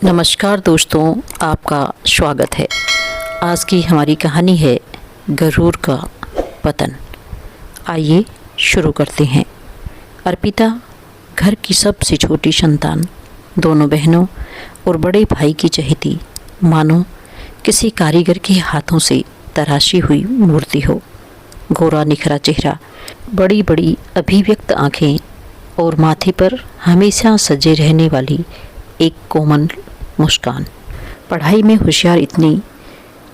नमस्कार दोस्तों, आपका स्वागत है। आज की हमारी कहानी है गरुड़ का पतन। आइए शुरू करते हैं। अर्पिता घर की सबसे छोटी संतान, दोनों बहनों और बड़े भाई की चहेती, मानो किसी कारीगर के हाथों से तराशी हुई मूर्ति हो। गोरा निखरा चेहरा, बड़ी बड़ी अभिव्यक्त आँखें और माथे पर हमेशा सजे रहने वाली एक कोमल मुस्कान। पढ़ाई में होशियार इतनी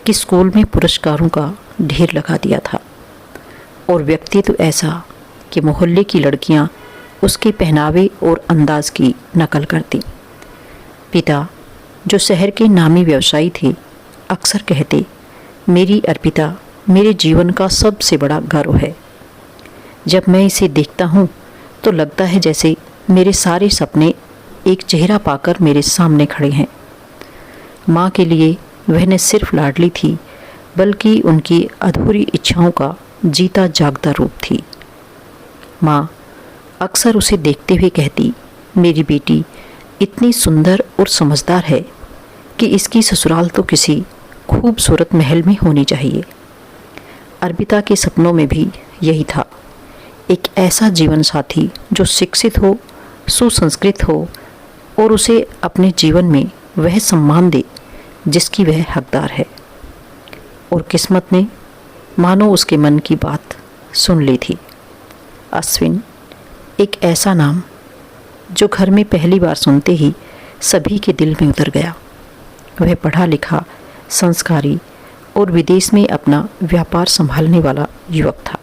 कि स्कूल में पुरस्कारों का ढेर लगा दिया था, और व्यक्तित्व ऐसा कि मोहल्ले की लड़कियां उसके पहनावे और अंदाज की नकल करती। पिता, जो शहर के नामी व्यवसायी थे, अक्सर कहते, मेरी अर्पिता मेरे जीवन का सबसे बड़ा गर्व है। जब मैं इसे देखता हूँ तो लगता है जैसे मेरे सारे सपने एक चेहरा पाकर मेरे सामने खड़े हैं। माँ के लिए वह न सिर्फ लाडली थी, बल्कि उनकी अधूरी इच्छाओं का जीता जागता रूप थी। माँ अक्सर उसे देखते हुए कहती, मेरी बेटी इतनी सुंदर और समझदार है कि इसकी ससुराल तो किसी खूबसूरत महल में होनी चाहिए। अर्पिता के सपनों में भी यही था, एक ऐसा जीवन साथी जो शिक्षित हो, सुसंस्कृत हो और उसे अपने जीवन में वह सम्मान दे जिसकी वह हकदार है। और किस्मत ने मानो उसके मन की बात सुन ली थी। अश्विन, एक ऐसा नाम जो घर में पहली बार सुनते ही सभी के दिल में उतर गया। वह पढ़ा लिखा, संस्कारी और विदेश में अपना व्यापार संभालने वाला युवक था।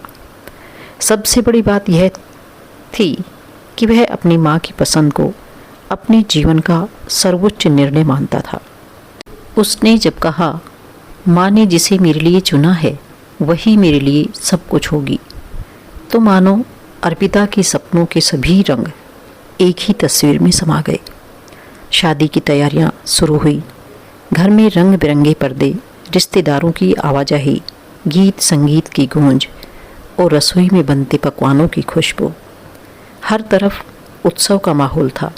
सबसे बड़ी बात यह थी कि वह अपनी माँ की पसंद को अपने जीवन का सर्वोच्च निर्णय मानता था। उसने जब कहा, माँ ने जिसे मेरे लिए चुना है वही मेरे लिए सब कुछ होगी, तो मानो अर्पिता के सपनों के सभी रंग एक ही तस्वीर में समा गए। शादी की तैयारियां शुरू हुई। घर में रंग बिरंगे पर्दे, रिश्तेदारों की आवाजाही, गीत संगीत की गूंज और रसोई में बनते पकवानों की खुशबू। हर तरफ उत्सव का माहौल था।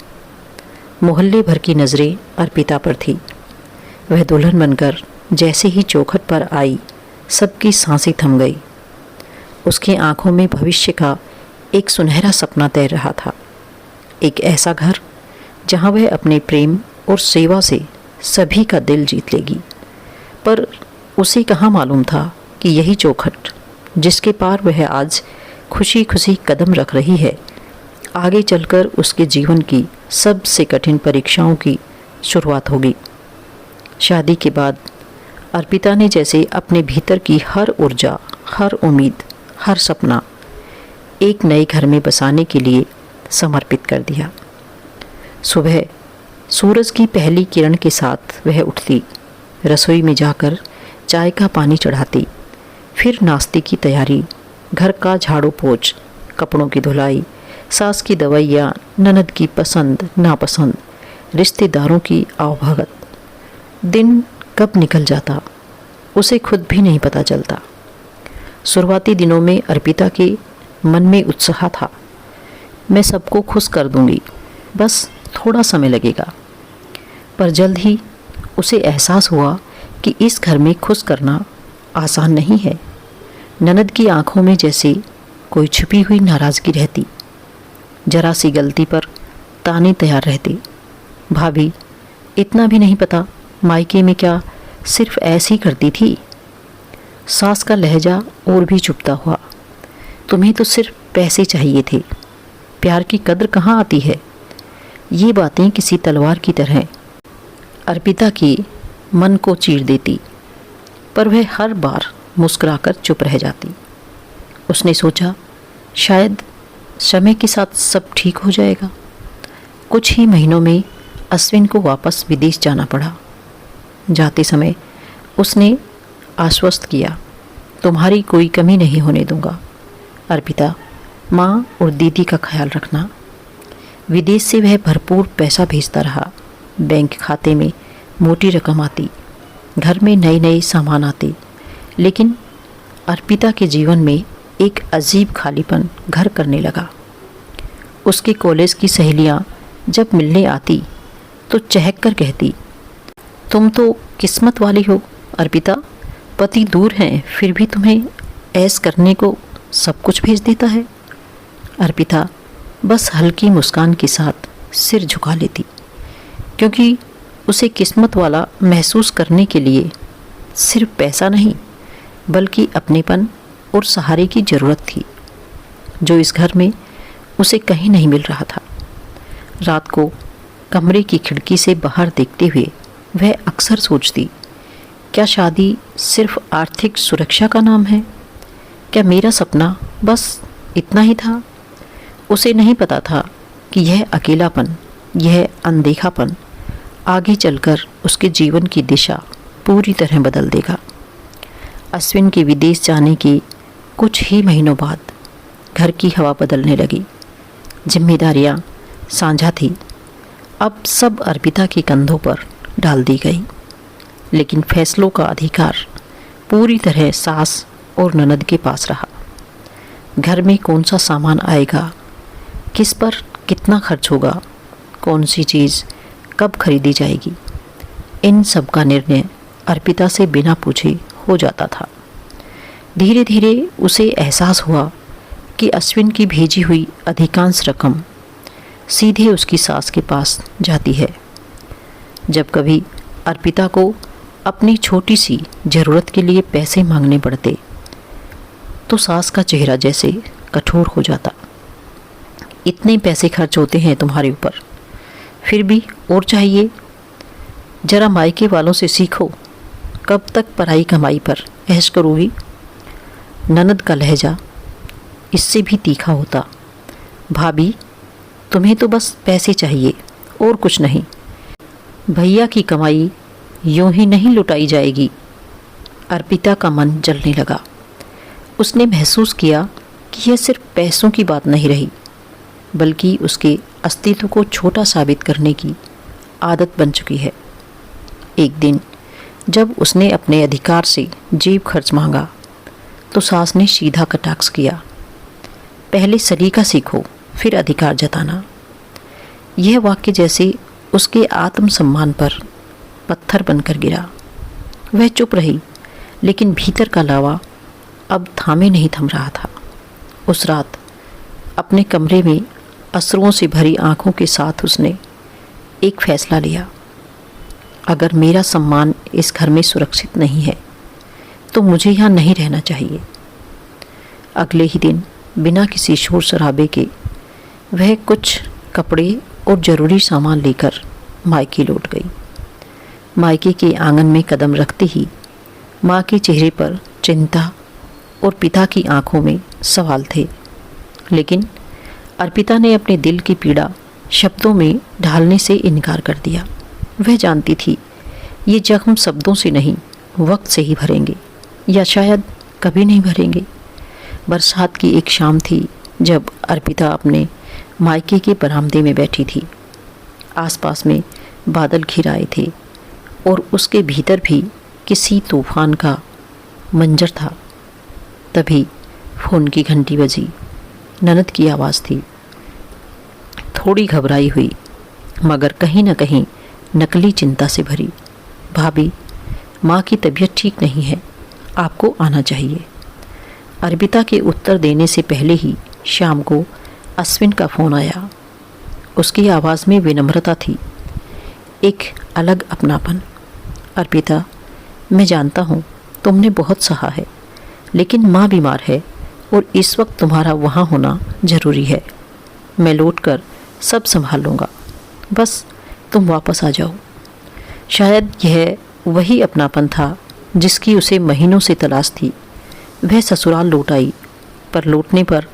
मोहल्ले भर की नज़रें अर्पिता पर थी। वह दुल्हन बनकर जैसे ही चौखट पर आई, सबकी सांसें थम गई। उसकी आंखों में भविष्य का एक सुनहरा सपना तैर रहा था। एक ऐसा घर जहां वह अपने प्रेम और सेवा से सभी का दिल जीत लेगी। पर उसे कहाँ मालूम था कि यही चौखट जिसके पार वह आज खुशी खुशी कदम रख रही है, आगे चलकर उसके जीवन की सबसे कठिन परीक्षाओं की शुरुआत होगी। शादी के बाद अर्पिता ने जैसे अपने भीतर की हर ऊर्जा, हर उम्मीद, हर सपना एक नए घर में बसाने के लिए समर्पित कर दिया। सुबह सूरज की पहली किरण के साथ वह उठती, रसोई में जाकर चाय का पानी चढ़ाती, फिर नाश्ते की तैयारी, घर का झाड़ू पोंछ, कपड़ों की धुलाई, सास की दवाइयाँ, ननद की पसंद नापसंद, रिश्तेदारों की आवभगत। दिन कब निकल जाता उसे खुद भी नहीं पता चलता। शुरुआती दिनों में अर्पिता के मन में उत्साह था, मैं सबको खुश कर दूंगी, बस थोड़ा समय लगेगा। पर जल्द ही उसे एहसास हुआ कि इस घर में खुश करना आसान नहीं है। ननद की आंखों में जैसे कोई छुपी हुई नाराज़गी रहती। जरा सी गलती पर ताने तैयार रहते। भाभी, इतना भी नहीं पता मायके में क्या सिर्फ ऐसी ही करती थी। सास का लहजा और भी चुभता हुआ, तुम्हें तो सिर्फ पैसे चाहिए थे, प्यार की कद्र कहाँ आती है। ये बातें किसी तलवार की तरह अर्पिता के मन को चीर देती, पर वह हर बार मुस्कुराकर चुप रह जाती। उसने सोचा, शायद समय के साथ सब ठीक हो जाएगा। कुछ ही महीनों में अश्विन को वापस विदेश जाना पड़ा। जाते समय उसने आश्वस्त किया, तुम्हारी कोई कमी नहीं होने दूंगा। अर्पिता, माँ और दीदी का ख्याल रखना। विदेश से वह भरपूर पैसा भेजता रहा। बैंक खाते में मोटी रकम आती, घर में नए नए सामान आते, लेकिन अर्पिता के जीवन में एक अजीब खालीपन घर करने लगा। उसके कॉलेज की सहेलियां जब मिलने आती तो चहक कर कहती, तुम तो किस्मत वाली हो अर्पिता, पति दूर हैं फिर भी तुम्हें ऐस करने को सब कुछ भेज देता है। अर्पिता बस हल्की मुस्कान के साथ सिर झुका लेती, क्योंकि उसे किस्मत वाला महसूस करने के लिए सिर्फ पैसा नहीं बल्कि अपनेपन और सहारे की ज़रूरत थी, जो इस घर में उसे कहीं नहीं मिल रहा था। रात को कमरे की खिड़की से बाहर देखते हुए वह अक्सर सोचती, क्या शादी सिर्फ आर्थिक सुरक्षा का नाम है? क्या मेरा सपना बस इतना ही था? उसे नहीं पता था कि यह अकेलापन, यह अनदेखापन आगे चलकर उसके जीवन की दिशा पूरी तरह बदल देगा। अश्विन के विदेश जाने के कुछ ही महीनों बाद घर की हवा बदलने लगी। जिम्मेदारियां साझा थी, अब सब अर्पिता के कंधों पर डाल दी गई, लेकिन फैसलों का अधिकार पूरी तरह सास और ननद के पास रहा। घर में कौन सा सामान आएगा, किस पर कितना खर्च होगा, कौन सी चीज़ कब खरीदी जाएगी, इन सब का निर्णय अर्पिता से बिना पूछे हो जाता था। धीरे धीरे उसे एहसास हुआ कि अश्विन की भेजी हुई अधिकांश रकम सीधे उसकी सास के पास जाती है। जब कभी अर्पिता को अपनी छोटी सी ज़रूरत के लिए पैसे मांगने पड़ते तो सास का चेहरा जैसे कठोर हो जाता। इतने पैसे खर्च होते हैं तुम्हारे ऊपर, फिर भी और चाहिए? जरा मायके वालों से सीखो, कब तक पराई कमाई पर ऐश करोगी? ननद का लहजा इससे भी तीखा होता, भाभी तुम्हें तो बस पैसे चाहिए और कुछ नहीं, भैया की कमाई यूं ही नहीं लुटाई जाएगी। अर्पिता का मन जलने लगा। उसने महसूस किया कि यह सिर्फ पैसों की बात नहीं रही, बल्कि उसके अस्तित्व को छोटा साबित करने की आदत बन चुकी है। एक दिन जब उसने अपने अधिकार से जेब खर्च मांगा तो सास ने सीधा कटाक्ष किया, पहले सलीका सीखो फिर अधिकार जताना। यह वाक्य जैसे उसके आत्मसम्मान पर पत्थर बनकर गिरा। वह चुप रही, लेकिन भीतर का लावा अब थामे नहीं थम रहा था। उस रात अपने कमरे में अश्रुओं से भरी आंखों के साथ उसने एक फैसला लिया, अगर मेरा सम्मान इस घर में सुरक्षित नहीं है तो मुझे यहाँ नहीं रहना चाहिए। अगले ही दिन बिना किसी शोर शराबे के वह कुछ कपड़े और ज़रूरी सामान लेकर मायके लौट गई। मायके के आंगन में कदम रखते ही माँ के चेहरे पर चिंता और पिता की आंखों में सवाल थे, लेकिन अर्पिता ने अपने दिल की पीड़ा शब्दों में ढालने से इनकार कर दिया। वह जानती थी ये जख्म शब्दों से नहीं वक्त से ही भरेंगे, या शायद कभी नहीं भरेंगे। बरसात की एक शाम थी जब अर्पिता अपने मायके के बरामदे में बैठी थी। आसपास में बादल घिर आए थे और उसके भीतर भी किसी तूफान का मंजर था। तभी फ़ोन की घंटी बजी। ननद की आवाज़ थी, थोड़ी घबराई हुई मगर कहीं न कहीं नकली चिंता से भरी। भाभी, माँ की तबीयत ठीक नहीं है, आपको आना चाहिए। अर्पिता के उत्तर देने से पहले ही शाम को अश्विन का फ़ोन आया। उसकी आवाज़ में विनम्रता थी, एक अलग अपनापन। अर्पिता, मैं जानता हूँ तुमने बहुत सहा है, लेकिन माँ बीमार है और इस वक्त तुम्हारा वहाँ होना ज़रूरी है। मैं लौटकर सब संभाल लूँगा, बस तुम वापस आ जाओ। शायद यह वही अपनापन था जिसकी उसे महीनों से तलाश थी। वह ससुराल लौट आई, पर लौटने पर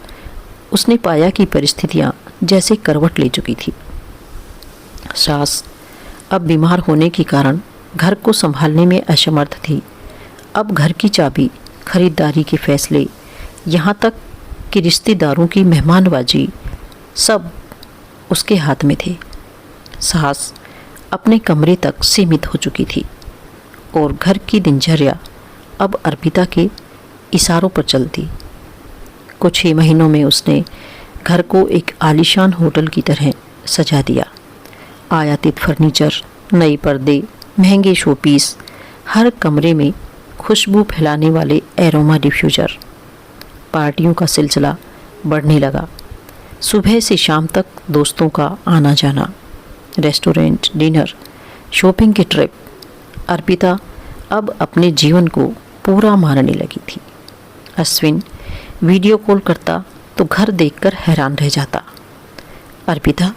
उसने पाया कि परिस्थितियाँ जैसे करवट ले चुकी थी। सास अब बीमार होने के कारण घर को संभालने में असमर्थ थी। अब घर की चाबी, खरीदारी के फैसले, यहाँ तक कि रिश्तेदारों की मेहमानबाजी, सब उसके हाथ में थे। सास अपने कमरे तक सीमित हो चुकी थी और घर की दिनचर्या अब अर्पिता के इशारों पर चलती। कुछ ही महीनों में उसने घर को एक आलीशान होटल की तरह सजा दिया। आयातित फर्नीचर, नए पर्दे, महंगे शोपीस, हर कमरे में खुशबू फैलाने वाले एरोमा डिफ्यूज़र। पार्टियों का सिलसिला बढ़ने लगा। सुबह से शाम तक दोस्तों का आना जाना, रेस्टोरेंट, डिनर, शॉपिंग की ट्रिप। अर्पिता अब अपने जीवन को पूरा मारने लगी थी। अश्विन वीडियो कॉल करता तो घर देखकर हैरान रह जाता। अर्पिता,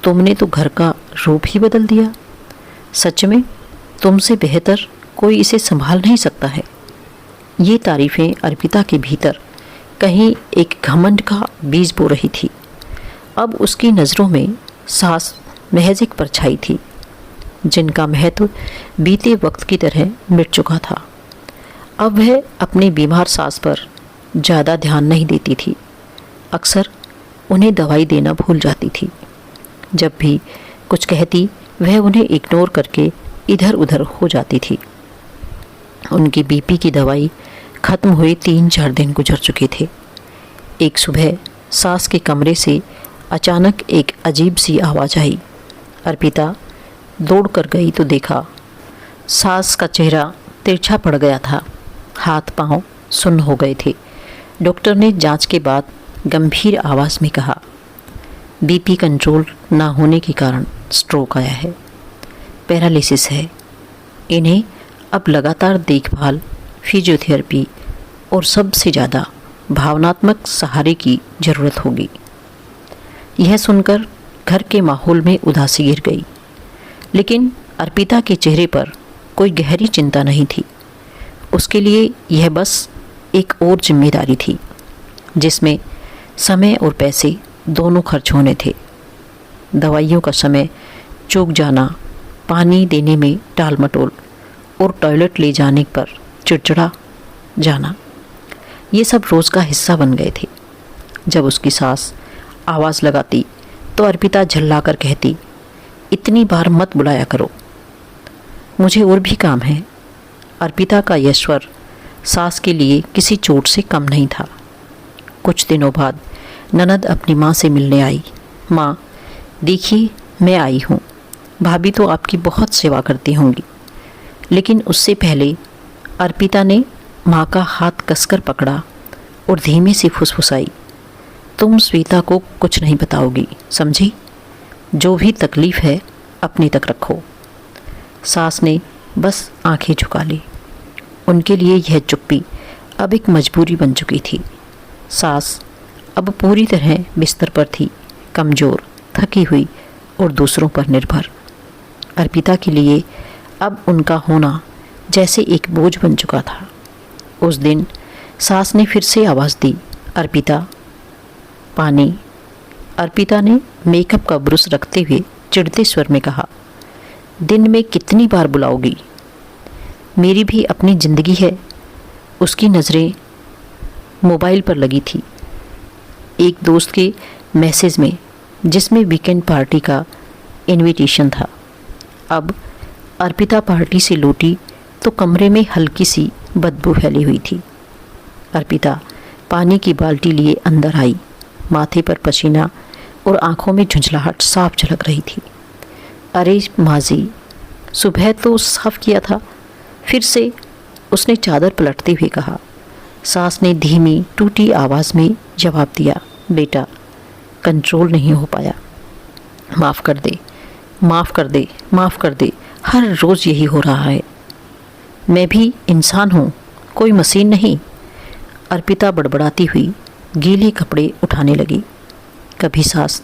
तुमने तो घर का रूप ही बदल दिया। सच में तुमसे बेहतर कोई इसे संभाल नहीं सकता है। ये तारीफ़ें अर्पिता के भीतर कहीं एक घमंड का बीज बो रही थी। अब उसकी नज़रों में सास महज एक परछाई थी, जिनका महत्व बीते वक्त की तरह मिट चुका था। अब वह अपने बीमार सास पर ज़्यादा ध्यान नहीं देती थी। अक्सर उन्हें दवाई देना भूल जाती थी। जब भी कुछ कहती, वह उन्हें इग्नोर करके इधर उधर हो जाती थी। उनकी बीपी की दवाई ख़त्म हुए 3-4 दिन गुजर चुके थे। एक सुबह सास के कमरे से अचानक एक अजीब सी आवाज़ आई। अर्पिता दौड़ कर गई तो देखा सास का चेहरा तिरछा पड़ गया था। हाथ पांव सुन्न हो गए थे। डॉक्टर ने जांच के बाद गंभीर आवाज़ में कहा, बीपी कंट्रोल ना होने के कारण स्ट्रोक आया है, पैरालिसिस है। इन्हें अब लगातार देखभाल, फिजियोथेरेपी और सबसे ज़्यादा भावनात्मक सहारे की ज़रूरत होगी। यह सुनकर घर के माहौल में उदासी गिर गई, लेकिन अर्पिता के चेहरे पर कोई गहरी चिंता नहीं थी। उसके लिए यह बस एक और जिम्मेदारी थी, जिसमें समय और पैसे दोनों खर्च होने थे। दवाइयों का समय चूक जाना, पानी देने में टाल मटोल और टॉयलेट ले जाने पर चिड़चिड़ा जाना, ये सब रोज़ का हिस्सा बन गए थे। जब उसकी सास आवाज़ लगाती तो अर्पिता झल्लाकर कहती, इतनी बार मत बुलाया करो, मुझे और भी काम है। अर्पिता का यह स्वर सास के लिए किसी चोट से कम नहीं था। कुछ दिनों बाद ननद अपनी माँ से मिलने आई। माँ, देखिए मैं आई हूँ। भाभी तो आपकी बहुत सेवा करती होंगी। लेकिन उससे पहले अर्पिता ने माँ का हाथ कसकर पकड़ा और धीमे से फुसफुसाई, तुम श्वेता को कुछ नहीं बताओगी, समझी? जो भी तकलीफ़ है अपने तक रखो। सास ने बस आंखें झुका ली। उनके लिए यह चुप्पी अब एक मजबूरी बन चुकी थी। सास अब पूरी तरह बिस्तर पर थी, कमज़ोर, थकी हुई और दूसरों पर निर्भर। अर्पिता के लिए अब उनका होना जैसे एक बोझ बन चुका था। उस दिन सास ने फिर से आवाज़ दी, अर्पिता, पानी। अर्पिता ने मेकअप का ब्रश रखते हुए चिढ़ते स्वर में कहा, दिन में कितनी बार बुलाओगी? मेरी भी अपनी ज़िंदगी है। उसकी नज़रें मोबाइल पर लगी थी, एक दोस्त के मैसेज में, जिसमें वीकेंड पार्टी का इनविटेशन था। अब अर्पिता पार्टी से लौटी तो कमरे में हल्की सी बदबू फैली हुई थी। अर्पिता पानी की बाल्टी लिए अंदर आई। माथे पर पसीना और आंखों में झुंझलाहट साफ झलक रही थी। अरे माजी, सुबह तो साफ किया था, फिर से, उसने चादर पलटते हुए कहा। सास ने धीमी टूटी आवाज़ में जवाब दिया, बेटा, कंट्रोल नहीं हो पाया। माफ़ कर दे, माफ़ कर दे, माफ़ कर दे, हर रोज़ यही हो रहा है। मैं भी इंसान हूँ, कोई मशीन नहीं। अर्पिता बड़बड़ाती हुई गीले कपड़े उठाने लगी। कभी सास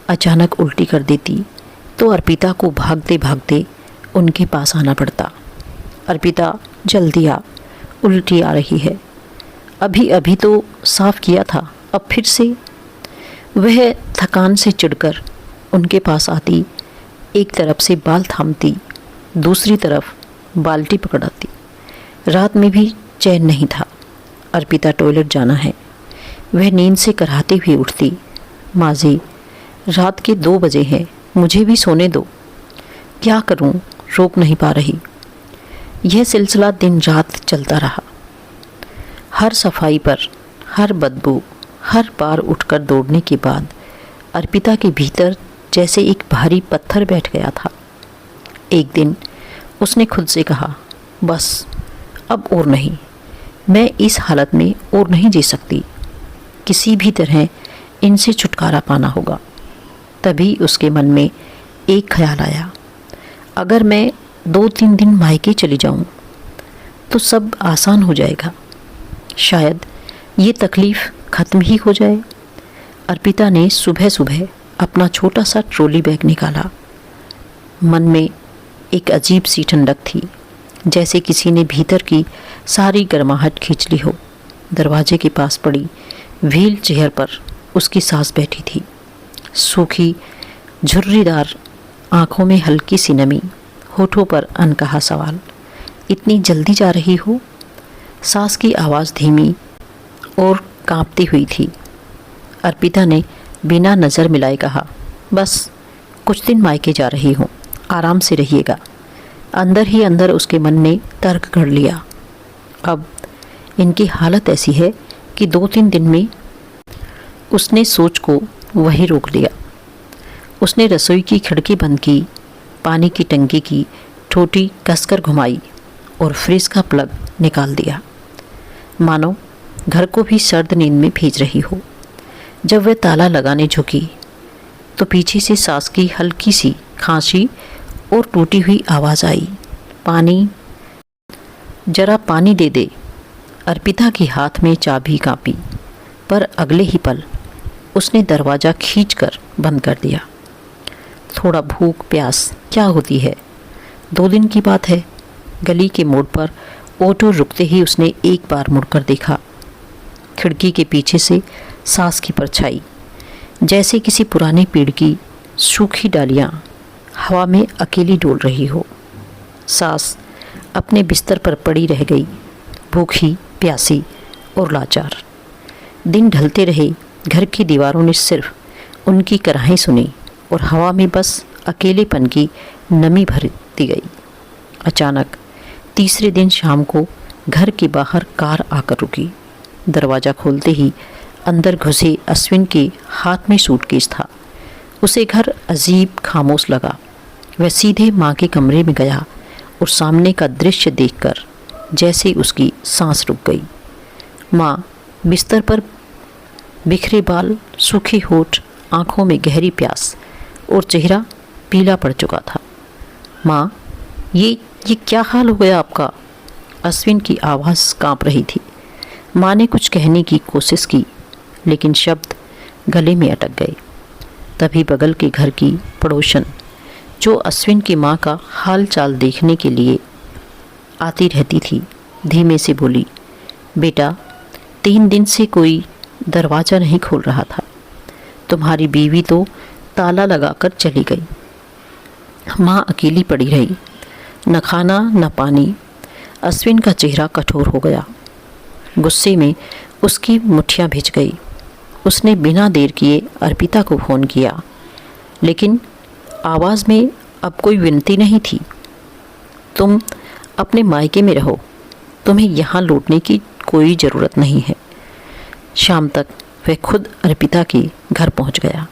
अचानक उल्टी कर देती तो अर्पिता को भागते भागते उनके पास आना पड़ता। अर्पिता, जल्दी आ, उल्टी आ रही है। अभी अभी तो साफ किया था, अब फिर से। वह थकान से चिढ़कर उनके पास आती, एक तरफ से बाल थामती, दूसरी तरफ बाल्टी पकड़ाती। रात में भी चैन नहीं था। अर्पिता, टॉयलेट जाना है। वह नींद से कराहते हुए उठती। माजी, रात के 2 बजे हैं, मुझे भी सोने दो। क्या करूं, रोक नहीं पा रही। यह सिलसिला दिन रात चलता रहा। हर सफाई पर, हर बदबू, हर बार उठकर दौड़ने के बाद अर्पिता के भीतर जैसे एक भारी पत्थर बैठ गया था। एक दिन उसने खुद से कहा, बस अब और नहीं, मैं इस हालत में और नहीं जी सकती, किसी भी तरह इनसे छुटकारा पाना होगा। तभी उसके मन में एक ख्याल आया, अगर मैं 2-3 दिन मायके चली जाऊं तो सब आसान हो जाएगा, शायद ये तकलीफ़ ख़त्म ही हो जाए। अर्पिता ने सुबह सुबह अपना छोटा सा ट्रॉली बैग निकाला। मन में एक अजीब सी ठंडक थी, जैसे किसी ने भीतर की सारी गर्माहट खींच ली हो। दरवाजे के पास पड़ी व्हील चेयर पर उसकी सास बैठी थी, सूखी झुर्रीदार आँखों में हल्की सी नमी, होठों पर अनकहा सवाल, इतनी जल्दी जा रही हो? सास की आवाज़ धीमी और कांपती हुई थी। अर्पिता ने बिना नज़र मिलाए कहा, बस कुछ दिन मायके जा रही हूँ, आराम से रहिएगा। अंदर ही अंदर उसके मन ने तर्क कर लिया, अब इनकी हालत ऐसी है कि 2-3 दिन में। उसने सोच को वही रोक लिया। उसने रसोई की खिड़की बंद की, पानी की टंकी की टोटी कसकर घुमाई और फ्रिज का प्लग निकाल दिया, मानो घर को भी सर्द नींद में भेज रही हो। जब वह ताला लगाने झुकी तो पीछे से सास की हल्की सी खांसी और टूटी हुई आवाज़ आई, पानी, जरा पानी दे दे। अर्पिता के हाथ में चाबी कांपी, पर अगले ही पल उसने दरवाज़ा खींचकर बंद कर दिया। थोड़ा भूख प्यास क्या होती है, 2 दिन की बात है। गली के मोड़ पर ऑटो रुकते ही उसने एक बार मुड़कर देखा। खिड़की के पीछे से सास की परछाई, जैसे किसी पुराने पेड़ की सूखी डालियां हवा में अकेली डोल रही हो। सास अपने बिस्तर पर पड़ी रह गई, भूखी प्यासी और लाचार। दिन ढलते रहे, घर की दीवारों ने सिर्फ उनकी कराहें सुनी और हवा में बस अकेलेपन की नमी भरती गई। अचानक तीसरे दिन शाम को घर के बाहर कार आकर रुकी। दरवाज़ा खोलते ही अंदर घुसे अश्विन के हाथ में सूटकेस था। उसे घर अजीब खामोश लगा। वह सीधे माँ के कमरे में गया और सामने का दृश्य देखकर जैसे उसकी सांस रुक गई। माँ बिस्तर पर बिखरे बाल, सूखे होठ, आँखों में गहरी प्यास और चेहरा पीला पड़ चुका था। माँ, ये क्या हाल हो गया आपका? अश्विन की आवाज़ कांप रही थी। माँ ने कुछ कहने की कोशिश की, लेकिन शब्द गले में अटक गए। तभी बगल के घर की पड़ोसन, जो अश्विन की माँ का हाल चाल देखने के लिए आती रहती थी, धीमे से बोली, बेटा 3 दिन से कोई दरवाज़ा नहीं खोल रहा था। तुम्हारी बीवी तो ताला लगाकर चली गई। माँ अकेली पड़ी रही, न खाना न पानी। अश्विन का चेहरा कठोर हो गया। गुस्से में उसकी मुट्ठियाँ भिज गई। उसने बिना देर किए अर्पिता को फ़ोन किया, लेकिन आवाज़ में अब कोई विनती नहीं थी। तुम अपने मायके में रहो, तुम्हें यहाँ लौटने की कोई ज़रूरत नहीं है। शाम तक वह खुद अर्पिता के घर पहुँच गया।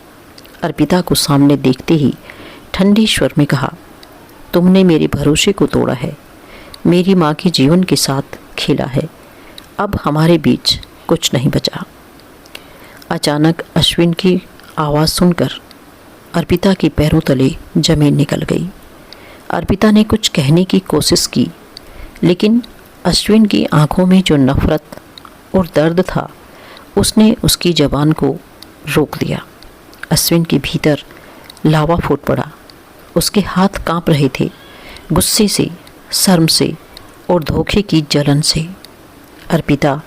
अर्पिता को सामने देखते ही ठंडे स्वर में कहा, तुमने मेरे भरोसे को तोड़ा है, मेरी माँ के जीवन के साथ खेला है, अब हमारे बीच कुछ नहीं बचा। अचानक अश्विन की आवाज़ सुनकर अर्पिता के पैरों तले ज़मीन निकल गई। अर्पिता ने कुछ कहने की कोशिश की, लेकिन अश्विन की आंखों में जो नफ़रत और दर्द था, उसने उसकी ज़बान को रोक दिया। अश्विन के भीतर लावा फूट पड़ा। उसके हाथ कांप रहे थे, गुस्से से, शर्म से और धोखे की जलन से। अर्पिता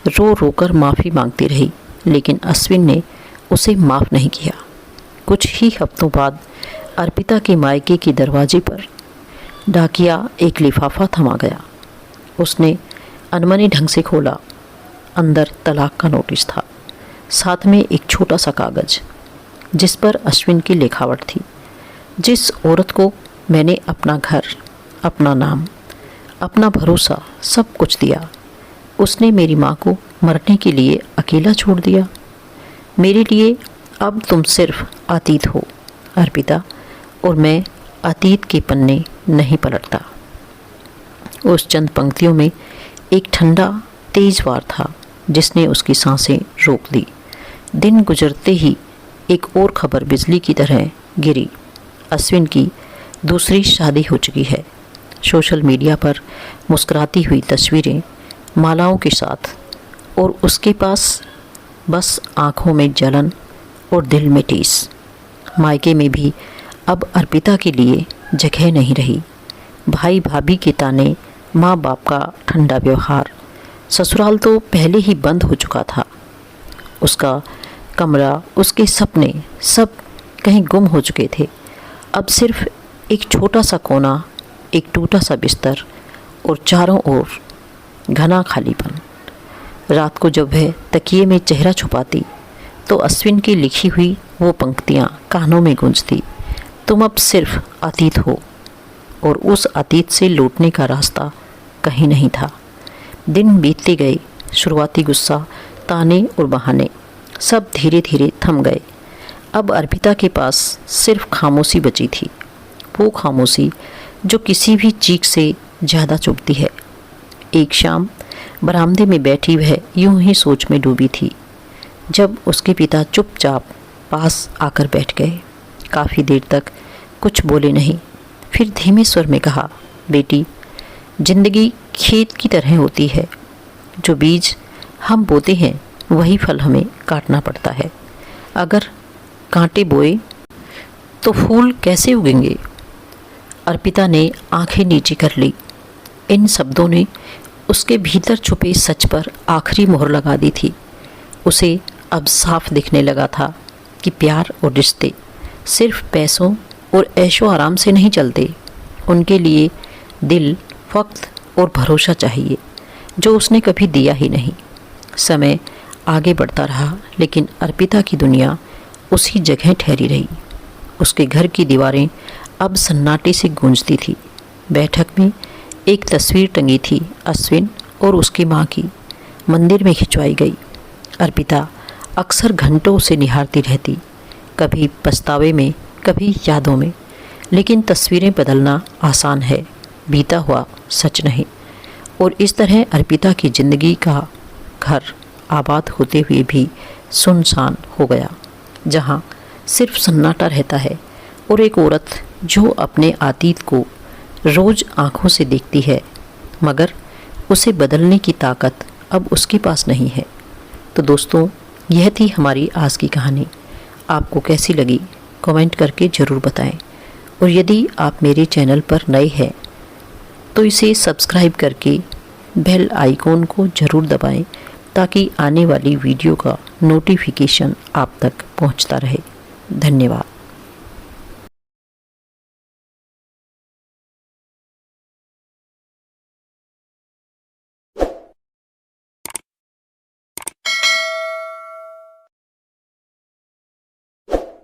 रो रोकर माफ़ी मांगती रही, लेकिन अश्विन ने उसे माफ़ नहीं किया। कुछ ही हफ्तों बाद अर्पिता के मायके के दरवाजे पर डाकिया एक लिफाफा थमा गया। उसने अनमने ढंग से खोला। अंदर तलाक का नोटिस था, साथ में एक छोटा सा कागज़ जिस पर अश्विन की लिखावट थी। जिस औरत को मैंने अपना घर, अपना नाम, अपना भरोसा सब कुछ दिया, उसने मेरी माँ को मरने के लिए अकेला छोड़ दिया। मेरे लिए अब तुम सिर्फ अतीत हो अर्पिता और मैं अतीत के पन्ने नहीं पलटता। उस चंद पंक्तियों में एक ठंडा तेज वार था जिसने उसकी सांसें रोक दी। दिन गुजरते ही एक और खबर बिजली की तरह गिरी। अश्विन की दूसरी शादी हो चुकी है। सोशल मीडिया पर मुस्कुराती हुई तस्वीरें मालाओं के साथ, और उसके पास बस आँखों में जलन और दिल में टीस। मायके में भी अब अर्पिता के लिए जगह नहीं रही। भाई भाभी के ताने, माँ बाप का ठंडा व्यवहार। ससुराल तो पहले ही बंद हो चुका था। उसका कमरा, उसके सपने सब कहीं गुम हो चुके थे। अब सिर्फ एक छोटा सा कोना, एक टूटा सा बिस्तर और चारों ओर घना खालीपन। रात को जब वह तकिए में चेहरा छुपाती तो अश्विन की लिखी हुई वो पंक्तियाँ कानों में गूंजती, तुम अब सिर्फ अतीत हो, और उस अतीत से लौटने का रास्ता कहीं नहीं था। दिन बीतते गए। शुरुआती गुस्सा, ताने और बहाने सब धीरे धीरे थम गए। अब अर्पिता के पास सिर्फ खामोशी बची थी, वो खामोशी जो किसी भी चीख से ज़्यादा चुभती है। एक शाम बरामदे में बैठी वह यूं ही सोच में डूबी थी जब उसके पिता चुपचाप पास आकर बैठ गए। काफ़ी देर तक कुछ बोले नहीं, फिर धीमे स्वर में कहा, बेटी, जिंदगी खेत की तरह होती है। जो बीज हम बोते हैं वही फल हमें काटना पड़ता है। अगर कांटे बोए तो फूल कैसे उगेंगे? अर्पिता ने आंखें नीचे कर ली। इन शब्दों ने उसके भीतर छुपे सच पर आखिरी मोहर लगा दी थी। उसे अब साफ दिखने लगा था कि प्यार और रिश्ते सिर्फ पैसों और ऐशो आराम से नहीं चलते। उनके लिए दिल, वक्त और भरोसा चाहिए, जो उसने कभी दिया ही नहीं। समय आगे बढ़ता रहा, लेकिन अर्पिता की दुनिया उसी जगह ठहरी रही। उसके घर की दीवारें अब सन्नाटे से गूंजती थी। बैठक में एक तस्वीर टंगी थी, अश्विन और उसकी माँ की, मंदिर में खिंचवाई गई। अर्पिता अक्सर घंटों उसे निहारती रहती, कभी पछतावे में, कभी यादों में। लेकिन तस्वीरें बदलना आसान है, बीता हुआ सच नहीं। और इस तरह अर्पिता की ज़िंदगी का घर आबाद होते हुए भी सुनसान हो गया, जहाँ सिर्फ सन्नाटा रहता है और एक औरत जो अपने अतीत को रोज़ आँखों से देखती है, मगर उसे बदलने की ताकत अब उसके पास नहीं है। तो दोस्तों, यह थी हमारी आज की कहानी। आपको कैसी लगी कमेंट करके ज़रूर बताएं, और यदि आप मेरे चैनल पर नए हैं तो इसे सब्सक्राइब करके बेल आइकॉन को ज़रूर दबाएं, ताकि आने वाली वीडियो का नोटिफिकेशन आप तक पहुंचता रहे। धन्यवाद।